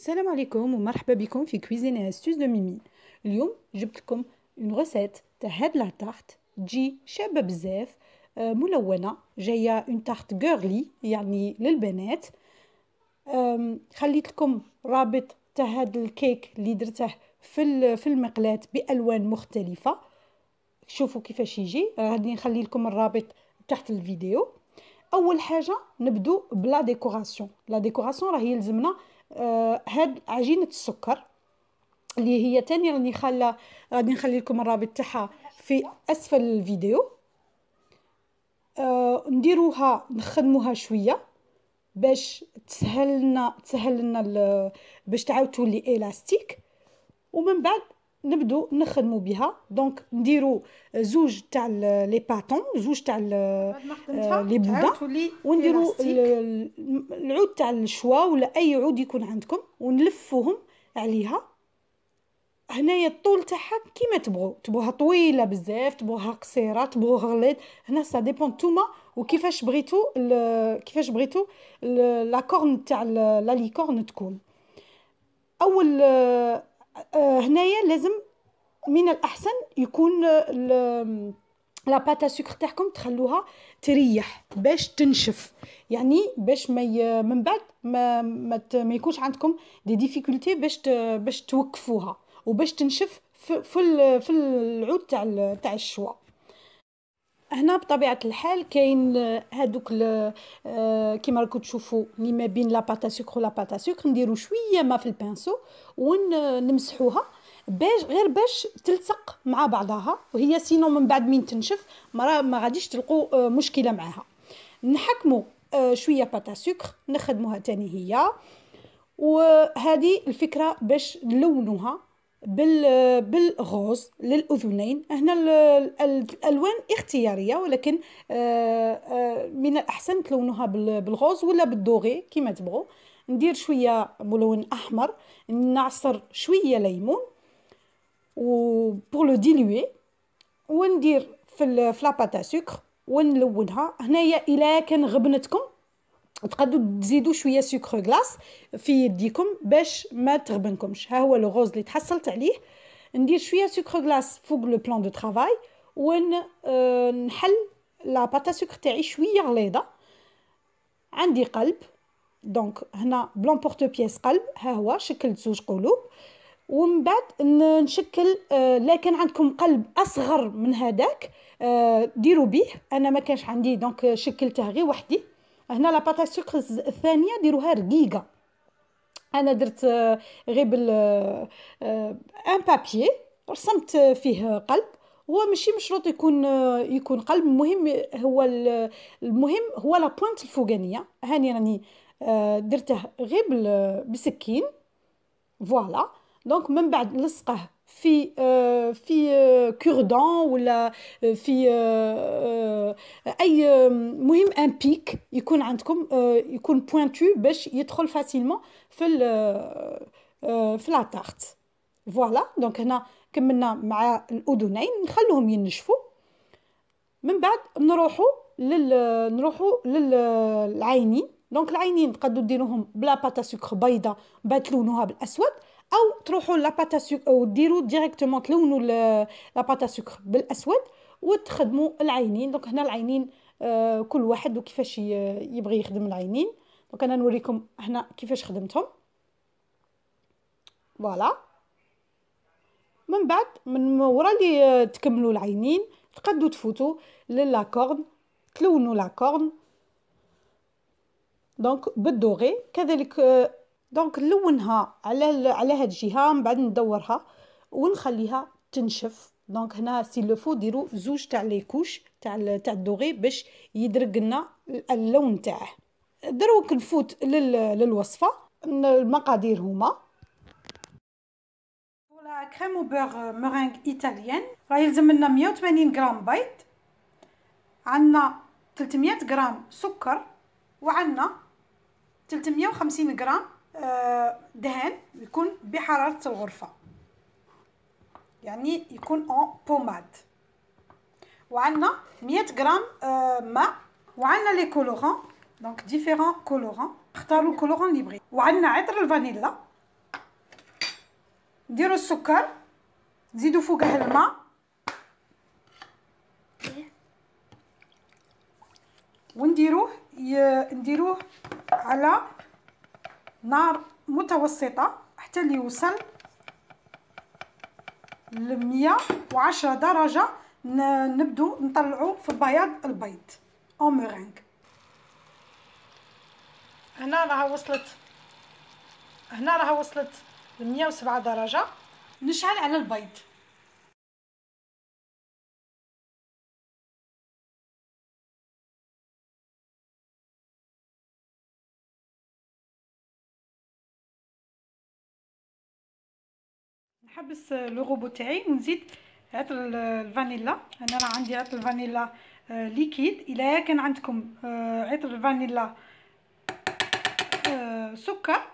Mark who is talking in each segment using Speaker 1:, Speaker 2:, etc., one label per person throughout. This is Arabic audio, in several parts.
Speaker 1: السلام عليكم ومرحبا بكم في كويزين استوس دو ميمي. اليوم جبت لكم اون غوسيت تاع هاد لا تارت تجي شابه بزاف، ملونه، جايه اون تارت غيرلي يعني للبنات. خليت لكم رابط تاع هاد الكيك اللي درته في المقلاة بالوان مختلفه. شوفوا كيفاش يجي، غادي نخلي لكم الرابط تحت الفيديو. اول حاجه نبدو بلا ديكوراسيون. لا ديكوراسيون راه يلزمنا هاد عجينه السكر اللي هي تاني غادي نخلي لكم الرابط تاعها في اسفل الفيديو. نديروها نخدموها شويه باش تسهل لنا باش تعاود تولي الاستيك، ومن بعد نبدو نخدموا بها. دونك نديروا زوج تاع لي باتون، زوج تاع لي بودا، ونديروا العود تاع الشوا ولا اي عود يكون عندكم ونلفوهم عليها. هنايا الطول تاعها كيما تبغوها طويله بزاف، تبغوها قصيره، تبغوها غليظ. هنا سا ديبون نتوما وكيفاش بغيتو لا كورن تاع لا ليكورن تكون. اول هنايا لازم من الأحسن يكون لا باتا سكر تاعكم تخلوها تريح باش تنشف، يعني باش من بعد ما يكونش عندكم دي ديفيكولتي باش توقفوها وباش تنشف في العود تاع الشوا. هنا بطبيعه الحال كاين هادوك كيما راكم تشوفوا اللي ما بين لا باتا سكر ولا باتا سكر، نديروا شويه ما في البانسو ونمسحوها باش تلصق مع بعضها، وهي سينو من بعد مين تنشف ما غاديش تلقوا مشكله معها. نحكموا شويه باتا سكر نخدموها تاني هي، وهذه الفكره باش نلونوها بالغوز للاذنين. هنا الالوان اختياريه، ولكن من الاحسن تلونوها بالغوز ولا بالدوغي كيما تبغوا. ندير شويه ملون احمر، نعصر شويه ليمون و بور لو ديلوي، وندير في لا باتا سكر ونلونها. هنايا الا كان غبنتكم تقدروا تزيدوا شويه سكر غلاس في يديكم باش ما تغبنكمش. ها هو لو غوز اللي تحصلت عليه. ندير شويه سكر غلاس فوق لو بلان دو طرافاي ونحل لا باتا سكر تاعي شويه غليظه. عندي قلب، دونك هنا بلون بورتو بياس قلب، ها هو شكلت زوج قلوب. ومن بعد نشكل، لكن عندكم قلب اصغر من هذاك ديروا به. انا ما كانش عندي دونك شكلته غير وحدي. هنا لا باتا سكر الثانيه ديروها رقيقه، انا درت غير بال ان بابي رسمت فيه قلب. هو ماشي مشروط يكون قلب، المهم هو لا بوينت الفوقانيه. هاني راني درته غير بسكين فوالا. دونك من بعد نلصقه في كوردون ولا في اي مهم ان بيك يكون عندكم، يكون بوينتو باش يدخل فاسيلمون في لا تارت فوالا. دونك هنا كملنا مع الاذنين، نخلوهم ينشفوا. من بعد نروحوا للعينين. دونك العينين تقدروا ديروهم بلا باتا سكر بيضه بعد تلونوها بالاسود، او تروحوا لا باتا سكر وديروا ديريكتومون تلونوا لا باتا سكر بالاسود وتخدموا العينين. دونك هنا العينين كل واحد وكيفاش يبغي يخدم العينين. دونك انا نوريكم هنا كيفاش خدمتهم فوالا. من بعد من ورا اللي تكملوا العينين تقدروا تفوتوا للاكورن، تلونوا لاكورن دونك بالدوغي كذلك. دونك نلونها على هاد الجهه، من بعد ندورها ونخليها تنشف. دونك هنا سي لو فو ديروا زوج تاع لي كوش تاع الدوغي باش يدرق لنا اللون تاعه. دروك نفوت للوصفه. المقادير هما ولا كريم وبور مورينغ ايطاليان، راه يلزم لنا 180 غرام بيض، عندنا 300 غرام سكر، وعندنا 350 غرام دهن يكون بحرارة الغرفة، يعني يكون اون بوماد، وعندنا 100 غرام ماء، وعندنا لي كولورون دونك ديفيرون كولورون، اختاروا الكولورون اللي بغيتو، وعندنا عطر الفانيلا نديرو السكر، نزيدو فوقه الماء، نديروه على نار متوسطة حتى اللي يوصل ل 110 درجة. نبدو نطلعو في بياض البيض او مورينغ. هنا راها وصلت ل 107 درجة. نشعل على البيض. نحبس لو روبو تاعي ونزيد عطر الفانيلا. انا راه عندي عطر الفانيلا ليكيد. الا كان عندكم عطر الفانيلا سكر،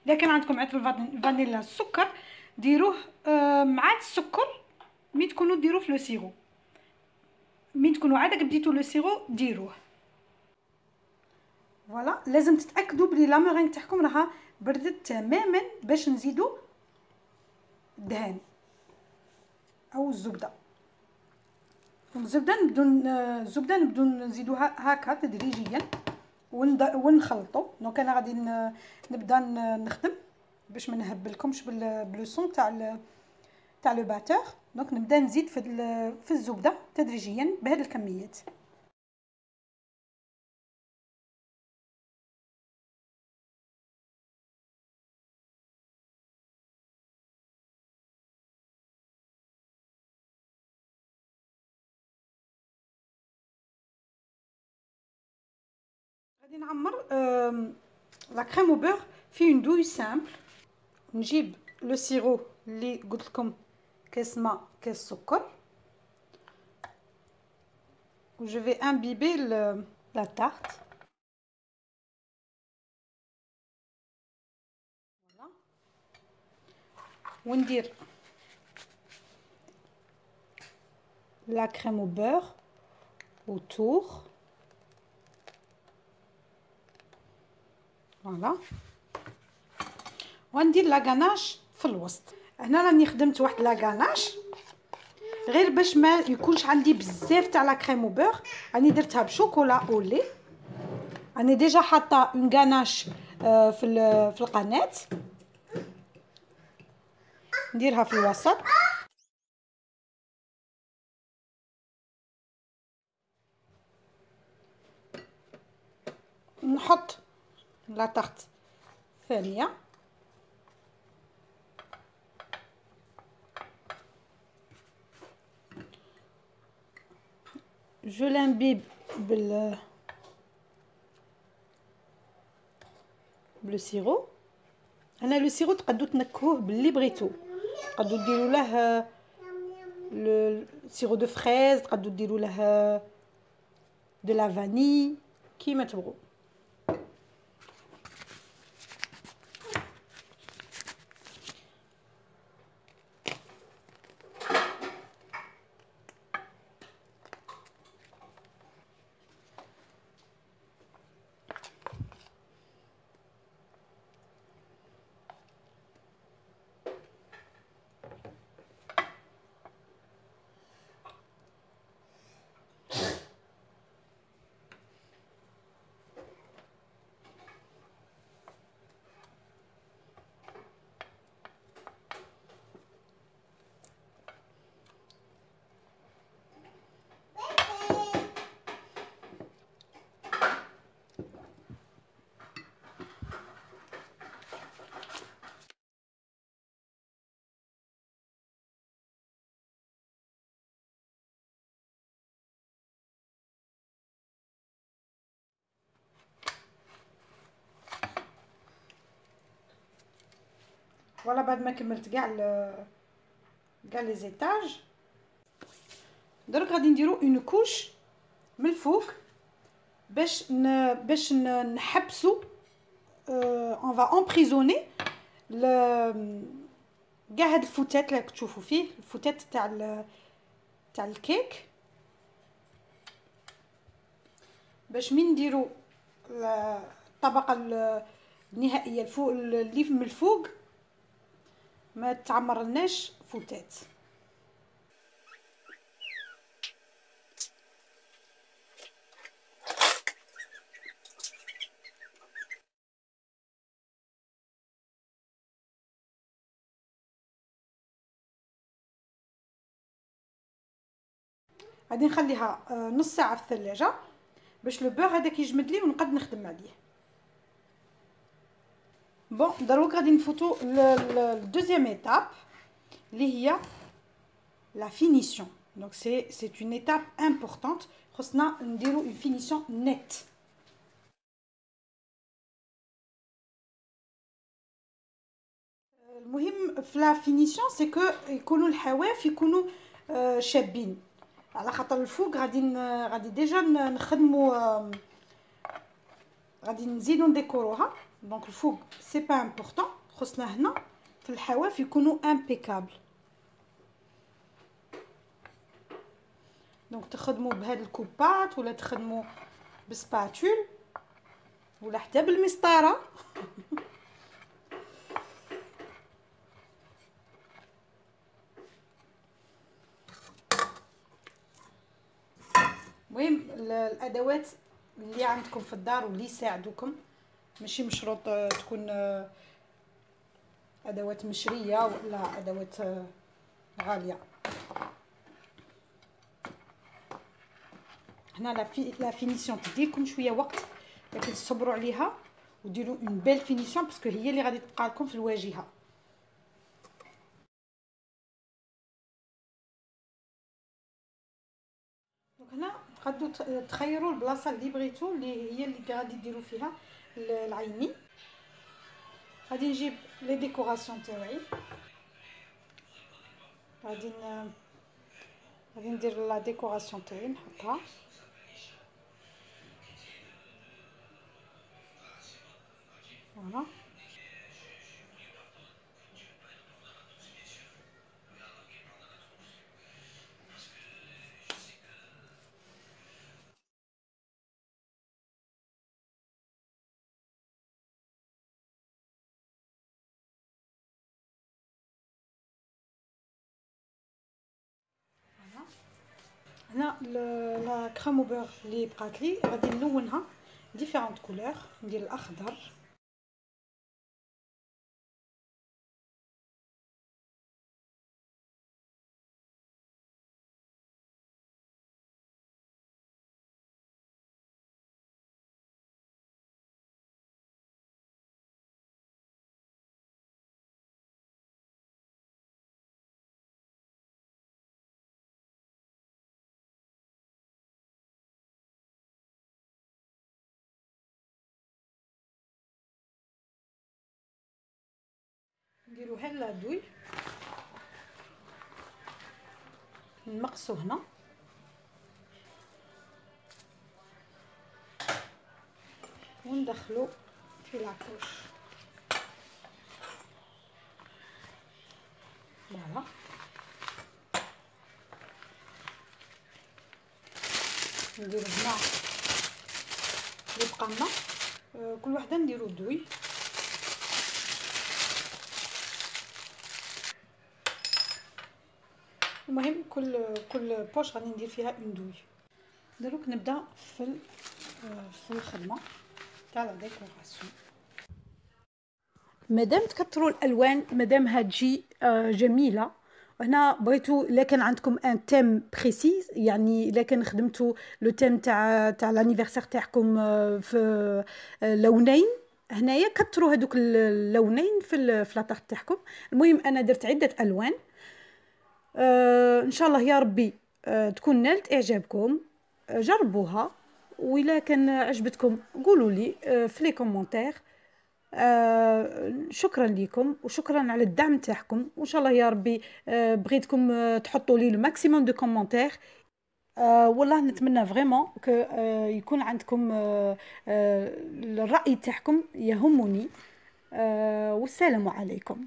Speaker 1: الا كان عندكم عطر الفانيلا سكر ديروه مع السكر. مين تكونوا ديروه في لو سيرو، مين تكونوا عادك بديتوا لو سيرو ديروه. فوالا لازم تتاكدوا بلي لا مورينغ تاعكم راها بردت تماما باش نزيدوا الدهان او الزبده. الزبده نبدو نزيدوها هكا تدريجيا ونخلطوا. دونك انا غادي نبدا نخدم باش ما نهبلكمش بلو سون تاع لو باتور. دونك نبدا نزيد في الزبده تدريجيا بهذه الكميات. غادي نعمر لا كريم او بور في اون دوي سامبل. نجيب لو سيرو اللي قلت لكم كاس ماء كاس سكر، و جو في امبيبي لا تارت. فوالا وندير لا كريم او بور autour. فوالا وندير لا غاناش في الوسط. هنا راني خدمت واحد لا غاناش غير باش ما يكونش عندي بزاف تاع لا كريم او بور. راني درتها بشوكولا او لي. راني ديجا حاطه اون غاناش في القناه. نديرها في الوسط. نحط لا تارت ثانيه. جو لامبيب بلو سيرو. انا لو سيرو تقدروا تنكهوه باللي بغيتو. تقدروا ديروا له لو سيرو دو فريز، تقدروا ديروا له دو لا فاني كيما تبغوا. فوالا بعد ما كملت كاع لي زيتاج، درك غادي نديرو اون كوش من الفوق باش نحبسو اون فا امبريزوني كاع هاد الفتات اللي تشوفوا فيه، الفتات تاع الكيك، باش من نديرو الطبقه النهائيه الفوق اللي من الفوق ما تعمرلناش فوتات. غادي نخليها نص ساعه في الثلاجه باش لو بور هذاك يجمد لي ونقد نخدم عليه. بون دروك غادي نفوتو الدوزيام ايتاب اللي هي لا فينيسيون. دونك سي اون ايتاب امبورطونت، خصنا نديرو اون فينيسيون نيت. المهم في لا فينيسيون سي كو يكونوا الحواف يكونوا شابين، على خاطر الفوق غادي ديجا نخدموا، غادي نزيدو نديكوروها. دونك الفوق سي با امبورطون، خصنا هنا في الحواف يكونوا امبيكابل. دونك تخدموا بهاد الكوبات ولا تخدموا بسباتول ولا حتى بالمسطره. المهم الادوات اللي عندكم في الدار واللي يساعدوكم، ماشي مشروط تكون ادوات مشريه ولا ادوات غاليه. هنا لا فينيسيون تديكم شويه وقت، لكن تصبروا عليها وديروا اون بيل فينيسيون باسكو هي اللي غادي تبقى لكم في الواجهه. دونك هنا تقدروا تخيروا البلاصه اللي بغيتو اللي هي اللي غادي ديروا فيها العيني. غادي نجيب لي ديكوراسيون تاعي، غادي ندير لا ديكوراسيون تاعي نحطها. فوالا هنا لا كريم بور اللي بقات لي غادي نلونها ديفيرونت كولور، ندير الاخضر. نديرو هلا دوي، نمقصو هنا وندخلو في لاكوش. فوالا نديرو هنا اللي بقى لنا، كل وحده نديرو دوي. المهم كل بوش غادي ندير فيها اون دوي. دروك نبدا في الخدمه تاع لا ديكوراسيون. مادام تكثروا الالوان مادام تجي جميله. هنا بغيتو الا كان عندكم ان تيم بريسيز، يعني الا كان خدمتوا لو تيم تاع لانيفرسير تاعكم في لونين، هنايا كثروا هذوك اللونين في لاطاغ تاعكم. المهم انا درت عده الوان، ان شاء الله يا ربي تكون نالت اعجابكم. جربوها، وإلا كان عجبتكم قولوا لي في لي كومونتير. شكرا لكم وشكرا على الدعم تاعكم، وان شاء الله يا ربي بغيتكم تحطوا لي الماكسيموم دو كومونتير. والله نتمنى فريمون يكون عندكم الرأي تاعكم يهمني. والسلام عليكم.